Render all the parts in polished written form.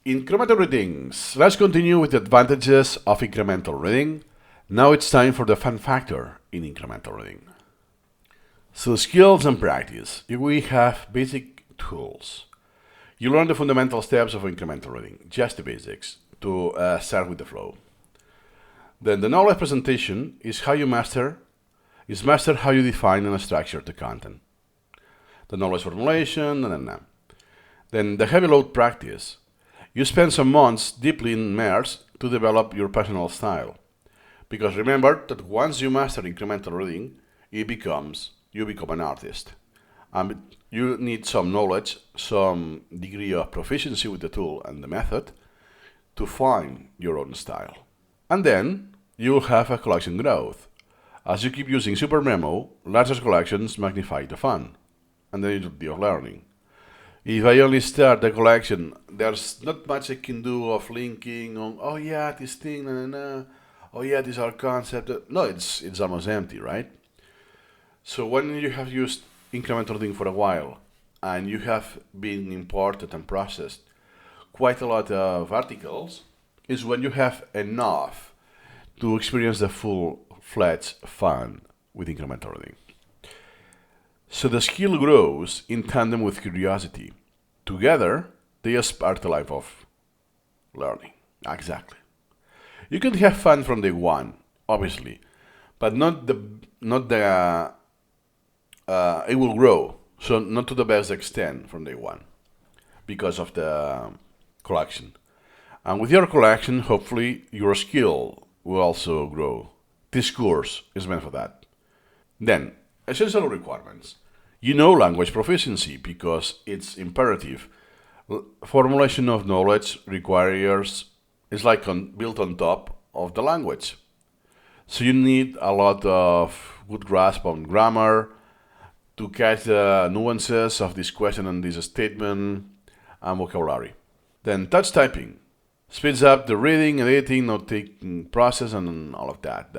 Incremental readings. Let's continue with the advantages of incremental reading. Now it's time for the fun factor in incremental reading. So skills and practice. We have basic tools. You learn the fundamental steps of incremental reading, just the basics, to start with the flow. Then the knowledge presentation is how you master how you define and structure the content. The knowledge formulation, Then the heavy load practice. You spend some months deeply immersed to develop your personal style. Because remember that once you master incremental reading, you become an artist. You need some knowledge, some degree of proficiency with the tool and the method to find your own style. And then you will have a collection growth. As you keep using Supermemo, larger collections magnify the fun and the utility of learning. If I only start the collection, there's not much I can do of linking on, oh yeah, this thing, oh yeah, this is our concept. No, it's almost empty, right? So when you have used incremental reading for a while, and you have been imported and processed quite a lot of articles, is when you have enough to experience the full-fledged fun with incremental reading. So the skill grows in tandem with curiosity. Together, they spark the life of learning. Exactly. You can have fun from day one, obviously, but it will grow. So not to the best extent from day one, because of the collection. And with your collection, hopefully, your skill will also grow. This course is meant for that. Then, essential requirements. You know language proficiency because it's imperative. Formulation of knowledge requires is like built on top of the language. So you need a lot of good grasp on grammar to catch the nuances of this question and this statement and vocabulary. Then touch typing speeds up the reading, editing, note-taking process, and all of that.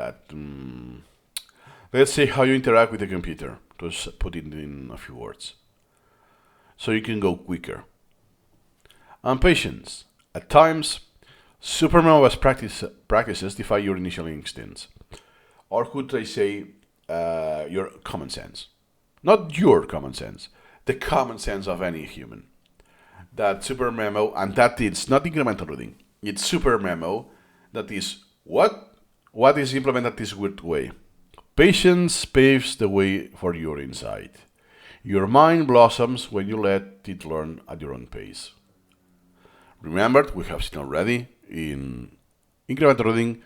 Let's see how you interact with the computer, to put it in a few words, so you can go quicker. And patience. At times, Supermemo best practices defy your initial instincts, or could I say, your common sense. Not your common sense, the common sense of any human. That Supermemo, and that it's not incremental reading, it's Supermemo, that is what is implemented this weird way. Patience paves the way for your insight. Your mind blossoms when you let it learn at your own pace. Remember, we have seen already, in incremental reading,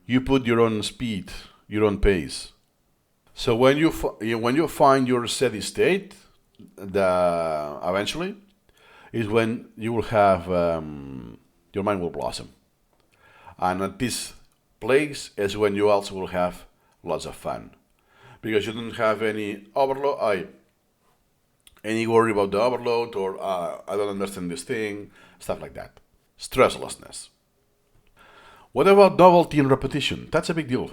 you put your own speed, your own pace. So when you find your steady state, eventually, is when you will have, your mind will blossom. And at this place is when you also will have lots of fun, because you don't have any overload, any worry about the overload, or I don't understand this thing, stuff like that. Stresslessness. What about novelty and repetition? That's a big deal.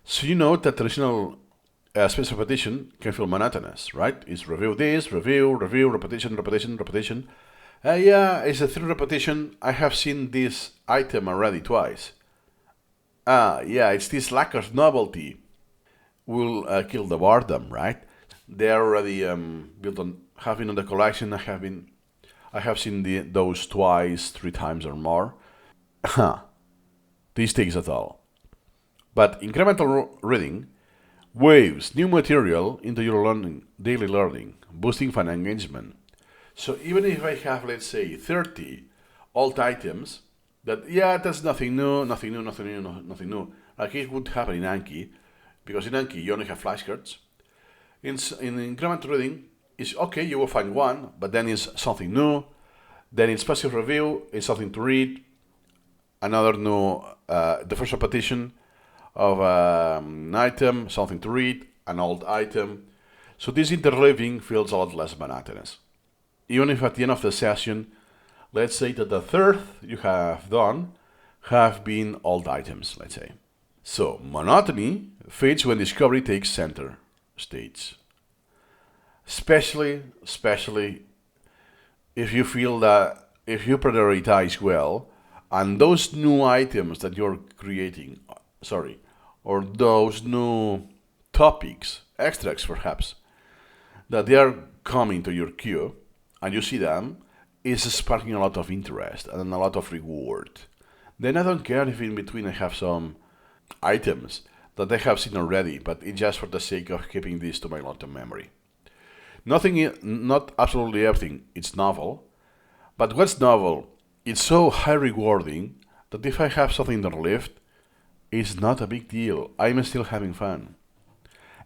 So you know that traditional space repetition can feel monotonous, right? It's review this, review, repetition, repetition, repetition. Yeah, it's a third repetition. I have seen this item already twice. Yeah, it's this lack of novelty will kill the boredom, right? They're already built on having on the collection. I have seen those twice, 3 times or more. This takes a toll. But incremental reading waves new material into your daily learning, boosting fun engagement. So even if I have, let's say, 30 old items, that's nothing new. Like it would happen in Anki, because in Anki you only have flashcards. In incremental reading, it's okay, you will find one, but then it's something new. Then in passive review, it's something to read. Another new, the first repetition of an item, something to read, an old item. So this interleaving feels a lot less monotonous. Even if at the end of the session, let's say that the third you have done have been old items, let's say. So monotony fades when discovery takes center stage. Especially if you feel that if you prioritize well, and those new items that you're creating, sorry, or those new topics, extracts perhaps, that they are coming to your queue, and you see them, is sparking a lot of interest and a lot of reward. Then I don't care if in between I have some items that I have seen already, but it's just for the sake of keeping this to my long-term memory. Not absolutely everything, it's novel, but what's novel, it's so high rewarding that if I have something on the list, it's not a big deal. I'm still having fun.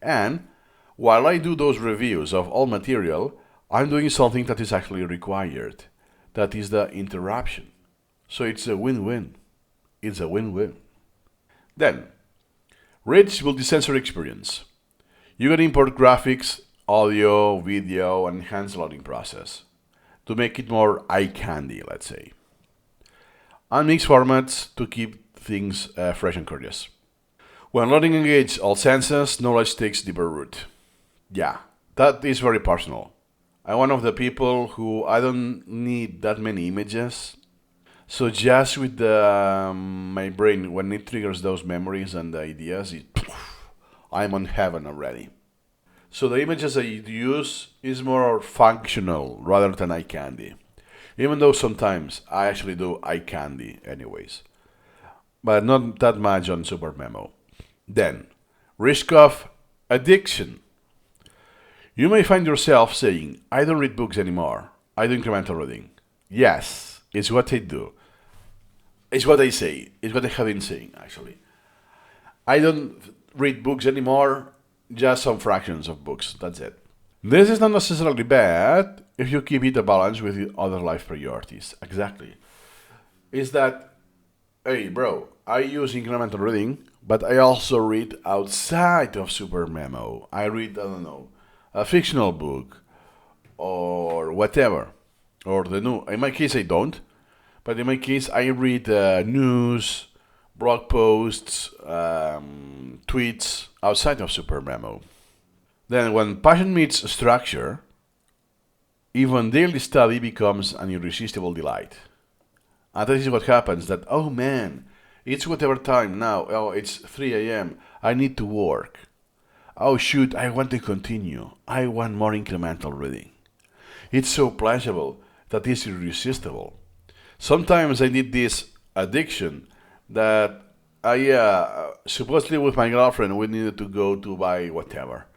And while I do those reviews of all material, I'm doing something that is actually required. That is the interruption. So it's a win-win. It's a win-win. Then, rich multisensory experience. You can import graphics, audio, video, and enhance the learning process to make it more eye candy, let's say. And mix formats to keep things fresh and curious. When learning engages all senses, knowledge takes deeper root. Yeah, that is very personal. I'm one of the people who I don't need that many images. So just with my brain, when it triggers those memories and the ideas, I'm on heaven already. So the images I use is more functional rather than eye candy. Even though sometimes I actually do eye candy anyways. But not that much on Supermemo. Then, risk of addiction. You may find yourself saying, I don't read books anymore. I do incremental reading. Yes, it's what I do. It's what I say. It's what I have been saying, actually. I don't read books anymore, just some fractions of books. That's it. This is not necessarily bad if you keep it a balance with your other life priorities. Exactly. Is that, hey, bro, I use incremental reading, but I also read outside of Supermemo. I read, I don't know, a fictional book or whatever. Or the new. In my case, I don't. But in my case, I read news, blog posts, tweets outside of Supermemo. Then, when passion meets structure, even daily study becomes an irresistible delight. And this is what happens that, oh man, it's whatever time now. Oh, it's 3 a.m. I need to work. Oh shoot, I want to continue. I want more incremental reading. It's so pleasurable that it's irresistible. Sometimes I need this addiction that supposedly with my girlfriend we needed to go to buy whatever.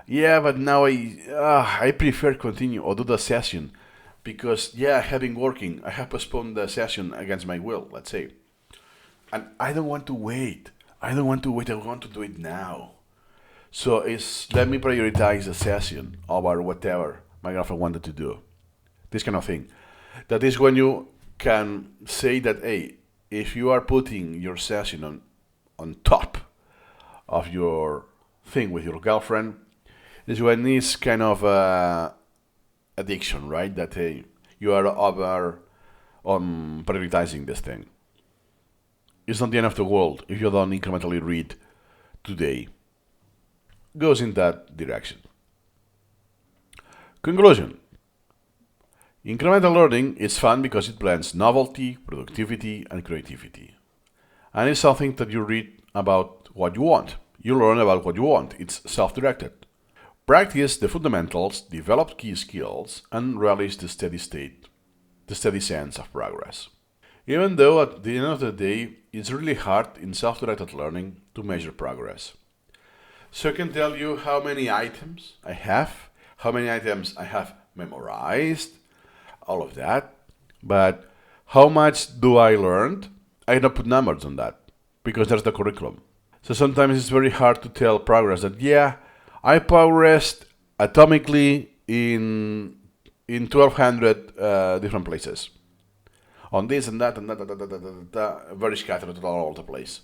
Yeah, but now I prefer continue or do the session because I have been working. I have postponed the session against my will, let's say. And I don't want to wait. I want to do it now. So let me prioritize the session over whatever my girlfriend wanted to do. This kind of thing. That is when you can say that, hey, if you are putting your session on top of your thing with your girlfriend, this is when it's kind of addiction, right? That hey, you are over on prioritizing this thing. It's not the end of the world if you don't incrementally read today. Goes in that direction. Conclusion. Incremental learning is fun because it blends novelty, productivity, and creativity. And it's something that you read about what you want. You learn about what you want. It's self-directed. Practice the fundamentals, develop key skills, and relish the steady sense of progress. Even though at the end of the day, it's really hard in self-directed learning to measure progress. So I can tell you how many items I have, how many items I have memorized, all of that. But how much do I learn? I don't put numbers on that because there's the curriculum. So sometimes it's very hard to tell progress that, I progressed atomically in 1200 different places. On this and that and that, very scattered all over the place.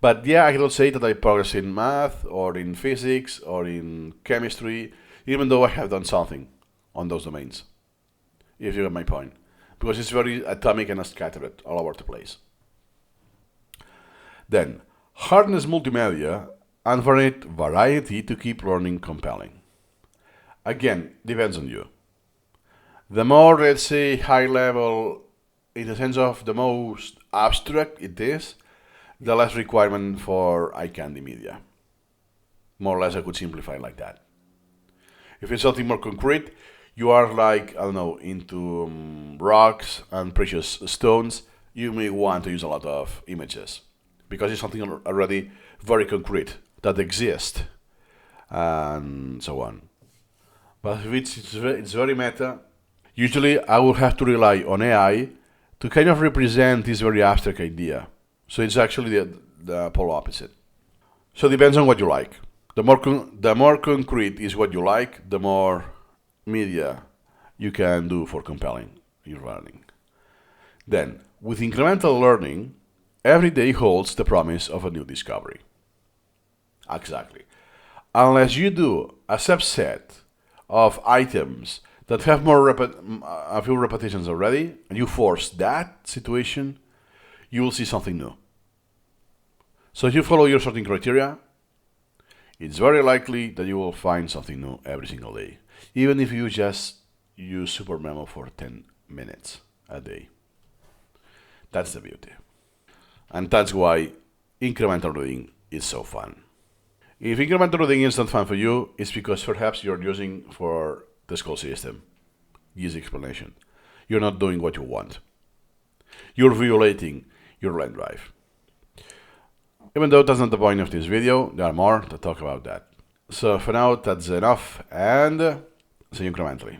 But I cannot say that I progressed in math or in physics or in chemistry, even though I have done something on those domains. If you get my point. Because it's very atomic and scattered all over the place. Then, harness multimedia and variety to keep learning compelling. Again, depends on you. The more, let's say, high-level in the sense of the most abstract it is, the less requirement for eye candy media. More or less, I could simplify it like that. If it's something more concrete, you are like, I don't know, into rocks and precious stones, you may want to use a lot of images because it's something already very concrete that exists and so on. But if it's very meta, usually I will have to rely on AI to kind of represent this very abstract idea. So it's actually the polar opposite. So it depends on what you like. The more concrete is what you like, the more media you can do for compelling your learning. Then, with incremental learning, every day holds the promise of a new discovery. Exactly. Unless you do a subset of items that have a few repetitions already, and you force that situation, you will see something new. So if you follow your sorting criteria, it's very likely that you will find something new every single day, even if you just use Supermemo for 10 minutes a day. That's the beauty. And that's why incremental reading is so fun. If incremental reading is not fun for you, it's because perhaps you're using for the school system. Easy explanation. You're not doing what you want. You're violating your land drive. Even though that's not the point of this video, there are more to talk about that. So for now, that's enough, and see you incrementally.